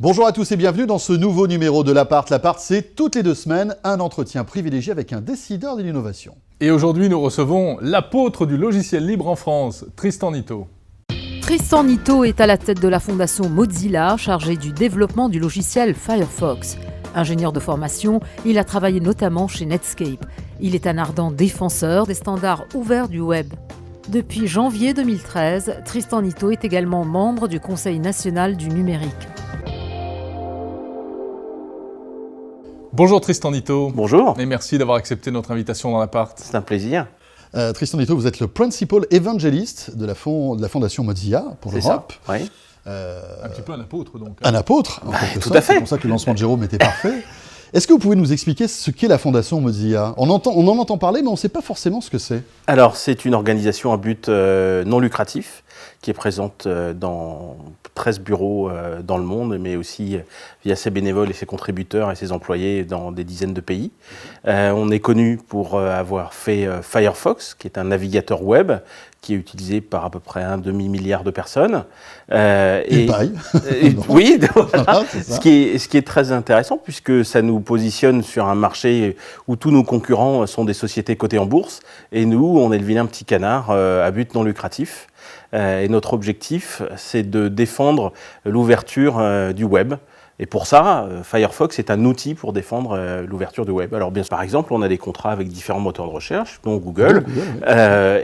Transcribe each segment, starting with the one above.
Bonjour à tous et bienvenue dans ce nouveau numéro de l'Appart. L'Appart, c'est toutes les 2 semaines un entretien privilégié avec un décideur de l'innovation. Et aujourd'hui, nous recevons l'apôtre du logiciel libre en France, Tristan Nitto. Tristan Nitto est à la tête de la fondation Mozilla, chargée du développement du logiciel Firefox. Ingénieur de formation, il a travaillé notamment chez Netscape. Il est un ardent défenseur des standards ouverts du web. Depuis janvier 2013, Tristan Nitto est également membre du Conseil national du numérique. Bonjour Tristan Nitto. Bonjour. Et merci d'avoir accepté notre invitation dans l'Appart. C'est un plaisir. Tristan Nitto, vous êtes le Principal Evangelist de la Fondation Mozilla pour l'Europe. C'est ça, oui. Un petit peu un apôtre donc. Un apôtre, en quelque tout sorte. à fait. C'est pour ça que le lancement de Jérôme était parfait. Est-ce que vous pouvez nous expliquer ce qu'est la Fondation Mozilla ? On en entend parler, mais on ne sait pas forcément ce que c'est. Alors, c'est une organisation à but non lucratif qui est présente dans 13 bureaux dans le monde, mais aussi via ses bénévoles et ses contributeurs et ses employés dans des dizaines de pays. On est connu pour avoir fait Firefox, qui est un navigateur web qui est utilisé par à peu près un demi-milliard de personnes. Paille. Oui, voilà. Voilà, c'est ça. Ce qui est très intéressant, puisque ça nous positionne sur un marché où tous nos concurrents sont des sociétés cotées en bourse, et nous, on est le vilain petit canard à but non lucratif. Et notre objectif, c'est de défendre l'ouverture du web. Et pour ça, Firefox est un outil pour défendre l'ouverture du web. Alors bien sûr, par exemple, on a des contrats avec différents moteurs de recherche, dont Google.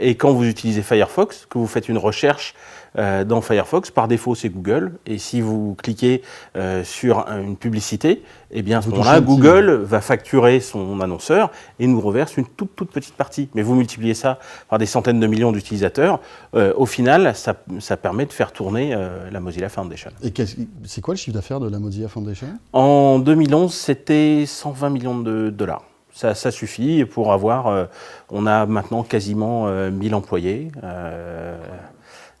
Et quand vous utilisez Firefox, que vous faites une recherche dans Firefox, par défaut, c'est Google. Et si vous cliquez sur une publicité, eh bien à ce moment-là, Google va facturer son annonceur et nous reverse une toute petite partie. Mais vous multipliez ça par des centaines de millions d'utilisateurs, au final, ça permet de faire tourner la Mozilla Foundation. Et c'est quoi le chiffre d'affaires de la Mozilla Foundation ? En 2011, c'était 120 millions de dollars. Ça suffit pour avoir... on a maintenant quasiment 1000 employés.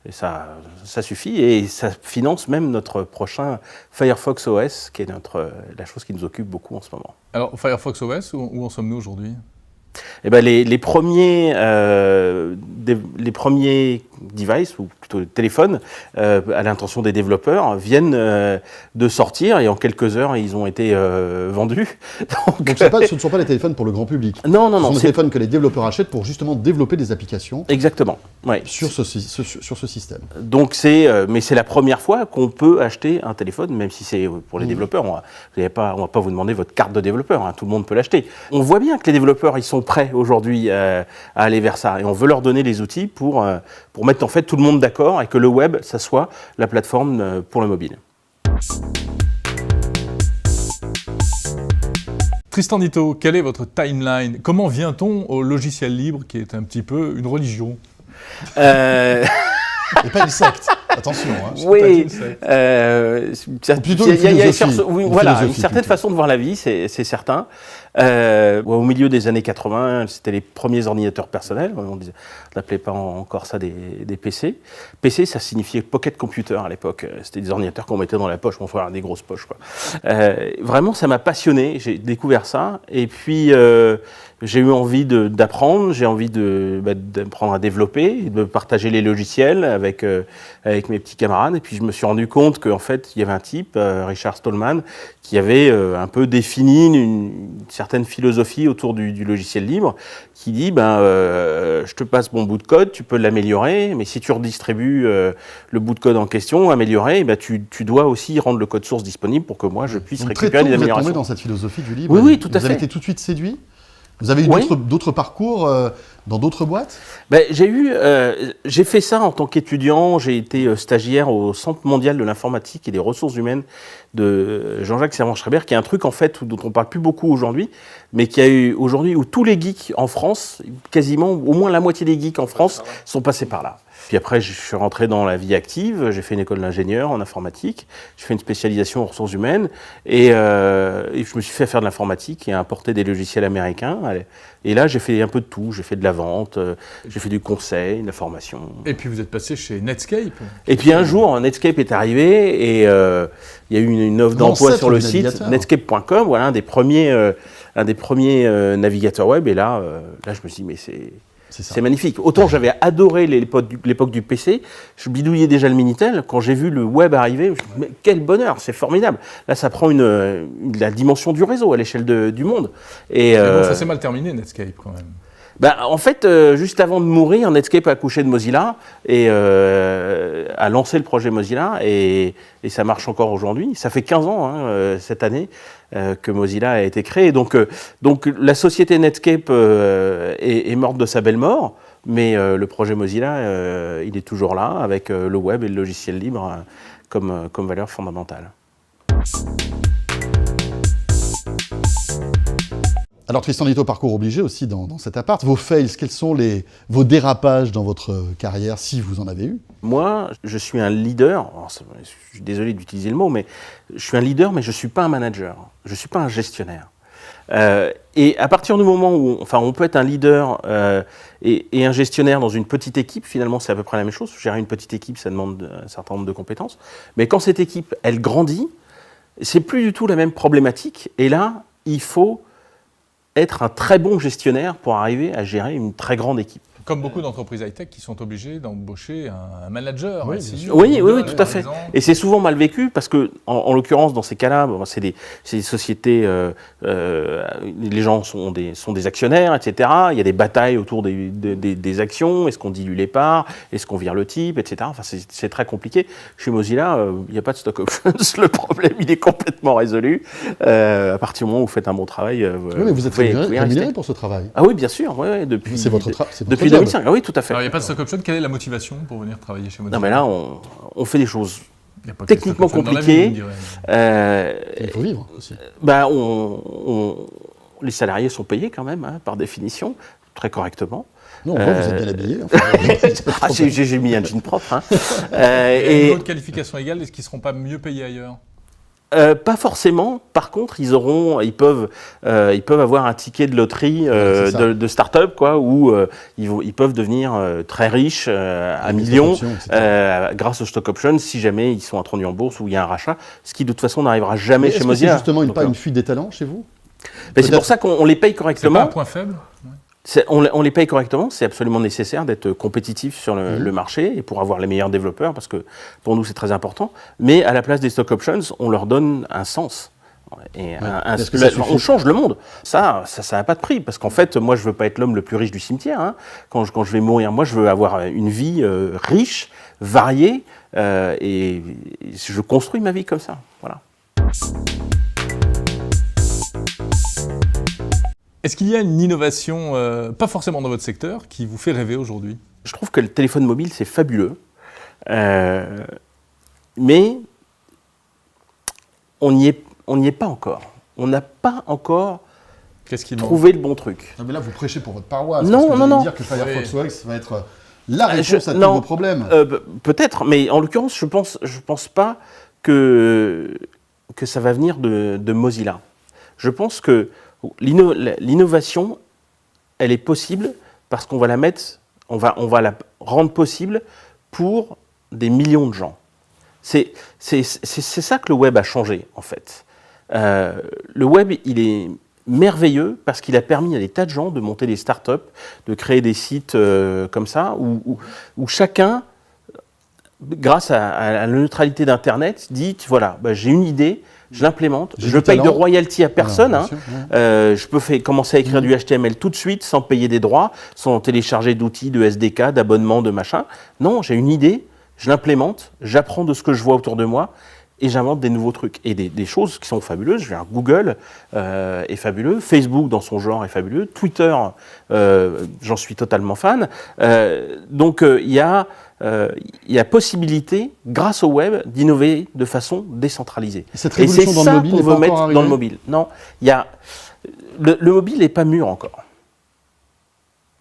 Et ça suffit et ça finance même notre prochain Firefox OS, qui est la chose qui nous occupe beaucoup en ce moment. Alors, Firefox OS, où en sommes-nous aujourd'hui ? Eh ben les premiers devices, ou plutôt téléphones, à l'intention des développeurs, viennent de sortir et en quelques heures, ils ont été vendus. Donc ce ne sont pas les téléphones pour le grand public. Non. Ce sont des téléphones que les développeurs achètent pour justement développer des applications. Exactement. Ouais. Sur ce système. Donc mais c'est la première fois qu'on peut acheter un téléphone, même si c'est pour les développeurs. On va pas vous demander votre carte de développeur, hein, tout le monde peut l'acheter. On voit bien que les développeurs, ils sont prêts aujourd'hui à aller vers ça, et on veut leur donner les outils pour mettre en fait tout le monde d'accord et que le web, ça soit la plateforme pour le mobile. Tristan Nitto, quelle est votre timeline ? Comment vient-on au logiciel libre qui est un petit peu une religion ? Et pas une secte. Attention. Hein. Oui, plutôt une philosophie. Une certaine façon de voir la vie, c'est certain. Au milieu des années 80, c'était les premiers ordinateurs personnels. On n'appelait pas encore ça des PC. PC, ça signifiait pocket computer à l'époque. C'était des ordinateurs qu'on mettait dans la poche. Mon frère a des grosses poches, quoi. Vraiment, ça m'a passionné. J'ai découvert ça. Et puis, j'ai eu envie d'apprendre. J'ai envie d'apprendre à développer, de partager les logiciels avec mes petits camarades. Et puis, je me suis rendu compte qu'en fait, il y avait un type, Richard Stallman, qui avait un peu défini une certaine philosophie autour du logiciel libre, qui dit je te passe mon bout de code, tu peux l'améliorer, mais si tu redistribues le bout de code en question, amélioré, tu dois aussi rendre le code source disponible pour que moi je puisse récupérer des améliorations. Vous êtes tombé dans cette philosophie du libre. Oui, tout à fait. Vous avez été tout de suite séduit ? Vous avez eu d'autres parcours dans d'autres boîtes ? J'ai fait ça en tant qu'étudiant. J'ai été stagiaire au Centre mondial de l'informatique et des ressources humaines de Jean-Jacques Servan-Schreiber, qui est un truc en fait dont on parle plus beaucoup aujourd'hui, mais qui a eu aujourd'hui où tous les geeks en France, quasiment au moins la moitié des geeks en France, sont passés par là. Puis après, je suis rentré dans la vie active, j'ai fait une école d'ingénieur en informatique, j'ai fait une spécialisation en ressources humaines, et je me suis fait faire de l'informatique et importer des logiciels américains. Et là, j'ai fait un peu de tout, j'ai fait de la vente, j'ai fait du conseil, de la formation. Et puis vous êtes passé chez Netscape. Et puis un jour, Netscape est arrivé, et il y a eu une offre d'emploi sur le site, netscape.com, voilà, un des premiers navigateurs web, et là, je me suis dit, mais C'est magnifique. Autant j'avais adoré l'époque du PC, je bidouillais déjà le Minitel. Quand j'ai vu le web arriver, je me suis dit, mais quel bonheur, c'est formidable. Là, ça prend la dimension du réseau à l'échelle du monde. Mais bon, ça s'est mal terminé, Netscape, quand même. En fait, juste avant de mourir, Netscape a accouché de Mozilla et a lancé le projet Mozilla et ça marche encore aujourd'hui. Ça fait 15 ans cette année que Mozilla a été créé. Donc la société Netscape est morte de sa belle mort, mais le projet Mozilla, il est toujours là avec le web et le logiciel libre comme valeur fondamentale. Alors Tristan Nitto, parcours obligé aussi dans cet appart. Vos fails, quels sont vos dérapages dans votre carrière, si vous en avez eu? Moi, je suis un leader. Alors, je suis désolé d'utiliser le mot, mais je suis un leader, mais je ne suis pas un manager. Je ne suis pas un gestionnaire. Et à partir du moment où on peut être un leader et un gestionnaire dans une petite équipe, finalement c'est à peu près la même chose. Gérer une petite équipe, ça demande un certain nombre de compétences. Mais quand cette équipe, elle grandit, c'est plus du tout la même problématique. Et là, il faut être un très bon gestionnaire pour arriver à gérer une très grande équipe. Comme beaucoup d'entreprises high-tech qui sont obligées d'embaucher un manager. Oui, tout à fait. Et c'est souvent mal vécu parce que, en l'occurrence, dans ces cas-là, c'est des sociétés, les gens sont des actionnaires, etc. Il y a des batailles autour des actions. Est-ce qu'on dilue les parts? Est-ce qu'on vire le type, etc. Enfin, c'est très compliqué. Chez Mozilla, il n'y a pas de stock options. Le problème, il est complètement résolu. À partir du moment où vous faites un bon travail, oui, mais vous êtes rémunéré pour ce travail. Ah oui, bien sûr. Depuis. C'est votre travail. Depuis 2005, ah oui, tout à fait. Alors, il n'y a pas de stock option. Quelle est la motivation pour venir travailler chez Mozilla? Non, mais là, on fait des choses techniquement compliquées. Il faut vivre aussi. Les salariés sont payés quand même, par définition, très correctement. Non, vous êtes bien habillé. J'ai mis un jean propre. Et niveau de qualification égale, est-ce qu'ils ne seront pas mieux payés ailleurs? Pas forcément. Par contre, ils peuvent avoir un ticket de loterie de start-up, quoi, où ils peuvent devenir très riches à millions grâce aux stock options si jamais ils sont introduits en bourse ou il y a un rachat, ce qui de toute façon n'arrivera jamais chez Mozilla. C'est justement pas une fuite des talents chez vous? C'est pour ça qu'on les paye correctement. C'est pas un point faible? On les paye correctement, c'est absolument nécessaire d'être compétitif sur le marché et pour avoir les meilleurs développeurs, parce que pour nous c'est très important. Mais à la place des stock options, on leur donne un sens. Et on change le monde. Ça n'a pas de prix, parce qu'en fait, moi je veux pas être l'homme le plus riche du cimetière. Quand je vais mourir, moi je veux avoir une vie riche, variée, et je construis ma vie comme ça. Voilà. Est-ce qu'il y a une innovation, pas forcément dans votre secteur, qui vous fait rêver aujourd'hui? Je trouve que le téléphone mobile, c'est fabuleux. Mais on n'y est pas encore. On n'a pas encore trouvé le bon truc. Non, mais là, vous prêchez pour votre paroisse. Non. Vous allez dire que Firefox OS va être la réponse à tous vos problèmes. Peut-être, mais en l'occurrence, je pense pas que ça va venir de Mozilla. Je pense que l'innovation, elle est possible parce qu'on va on va la rendre possible pour des millions de gens. C'est ça que le web a changé, en fait. Le web, il est merveilleux parce qu'il a permis à des tas de gens de monter des startups, de créer des sites comme ça, où chacun, grâce à la neutralité d'Internet, dit, voilà, j'ai une idée, je l'implémente, je paye de royalty à personne, je peux commencer à écrire du HTML tout de suite sans payer des droits, sans télécharger d'outils, de SDK, d'abonnements, de machin. Non, j'ai une idée, je l'implémente, j'apprends de ce que je vois autour de moi et j'invente des nouveaux trucs. Et des choses qui sont fabuleuses. Google est fabuleux, Facebook dans son genre est fabuleux, Twitter, j'en suis totalement fan. Donc il y a possibilité, grâce au web, d'innover de façon décentralisée. Cette révolution dans le mobile qu'on veut mettre dans le mobile. Non, le mobile n'est pas mûr encore.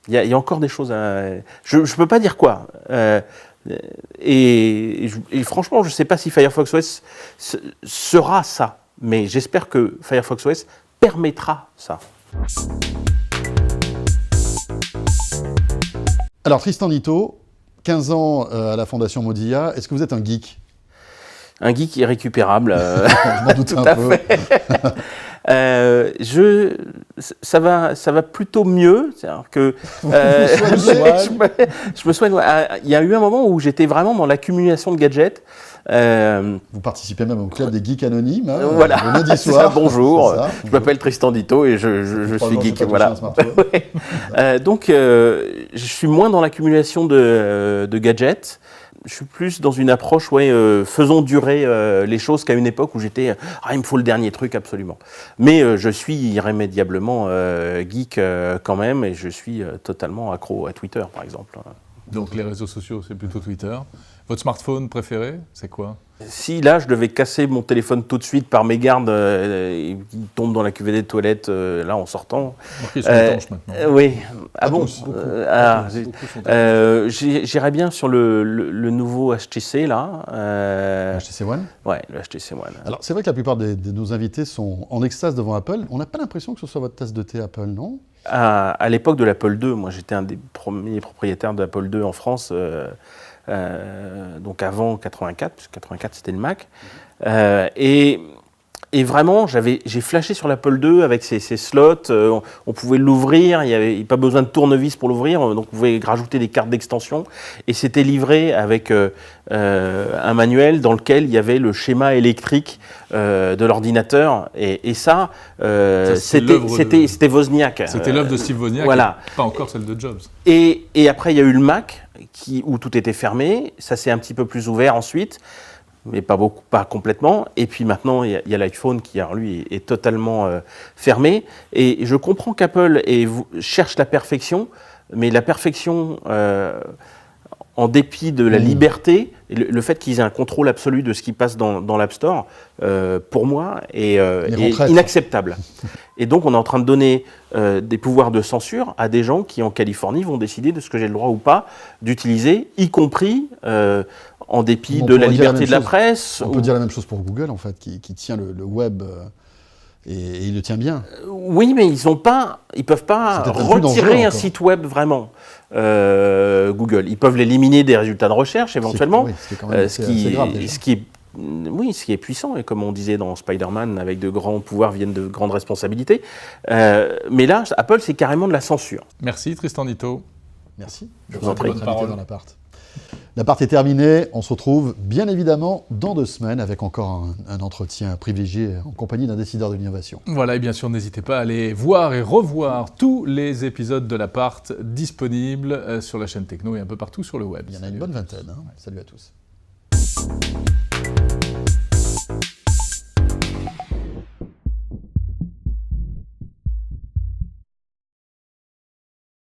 Il y a encore des choses à... Je ne peux pas dire quoi. Et franchement, je ne sais pas si Firefox OS sera ça. Mais j'espère que Firefox OS permettra ça. Alors, Tristan Nitto, 15 ans à la Fondation Mozilla, est-ce que vous êtes un geek? Un geek irrécupérable. Je m'en doute tout un à peu. fait. Ça va plutôt mieux. C'est-à-dire que je me soigne. Il y a eu un moment où j'étais vraiment dans l'accumulation de gadgets. Vous participez même au club des geeks anonymes, hein, voilà, le lundi c'est soir. ça, bonjour, C'est ça. je m'appelle Tristan Ditto et je suis geek. Voilà. Donc, je suis moins dans l'accumulation de gadgets. Je suis plus dans une approche, faisons durer les choses qu'à une époque où j'étais il me faut le dernier truc absolument. Mais je suis irrémédiablement geek quand même, et je suis totalement accro à Twitter par exemple. Donc les réseaux sociaux, c'est plutôt Twitter. Votre smartphone préféré, c'est quoi ? Si là, je devais casser mon téléphone tout de suite par mégarde, il tombe dans la cuvée des toilettes là en sortant. Marqué sur l'étanche maintenant. Oui. Ah bon tous, J'irais bien sur le nouveau HTC là. HTC One. Ouais, le HTC One. Alors, c'est vrai que la plupart de nos invités sont en extase devant Apple. On n'a pas l'impression que ce soit votre tasse de thé Apple, non ? À l'époque de l'Apple II, moi j'étais un des premiers propriétaires de l'Apple II en France, donc avant 84, parce que 84 c'était le Mac. Et vraiment, j'ai flashé sur l'Apple II avec ses slots, on pouvait l'ouvrir, il n'y avait pas besoin de tournevis pour l'ouvrir, donc on pouvait rajouter des cartes d'extension, et c'était livré avec un manuel dans lequel il y avait le schéma électrique de l'ordinateur, et ça c'était Wozniak. C'était l'œuvre de Steve Wozniak, voilà. Pas encore celle de Jobs. Et après, il y a eu le Mac, où tout était fermé, ça s'est un petit peu plus ouvert ensuite, mais pas complètement. Et puis maintenant, il y a l'iPhone qui, alors, lui, est totalement fermé. Et je comprends qu'Apple cherche la perfection, mais la perfection, en dépit de la liberté, le fait qu'ils aient un contrôle absolu de ce qui passe dans l'App Store, pour moi, est inacceptable. Et donc, on est en train de donner des pouvoirs de censure à des gens qui, en Californie, vont décider de ce que j'ai le droit ou pas d'utiliser, y compris en dépit de la liberté de la presse. On peut dire la même chose pour Google, en fait, qui tient le web, et il le tient bien. Oui, mais ils peuvent pas retirer un site web vraiment. Google, ils peuvent l'éliminer des résultats de recherche éventuellement. Oui, ce qui est quand même assez grave, déjà. Ce qui est puissant, et comme on disait dans Spider-Man, avec de grands pouvoirs viennent de grandes responsabilités. Mais là, Apple, c'est carrément de la censure. Merci Tristan Ditto. Merci. Je vous en prie. Votre invité dans l'appart. L'appart est terminé. On se retrouve bien évidemment dans 2 semaines avec encore un entretien privilégié en compagnie d'un décideur de l'innovation. Voilà, et bien sûr, n'hésitez pas à aller voir et revoir tous les épisodes de l'appart disponibles sur la chaîne Techno et un peu partout sur le web. Il y en a une bonne vingtaine. Salut à tous.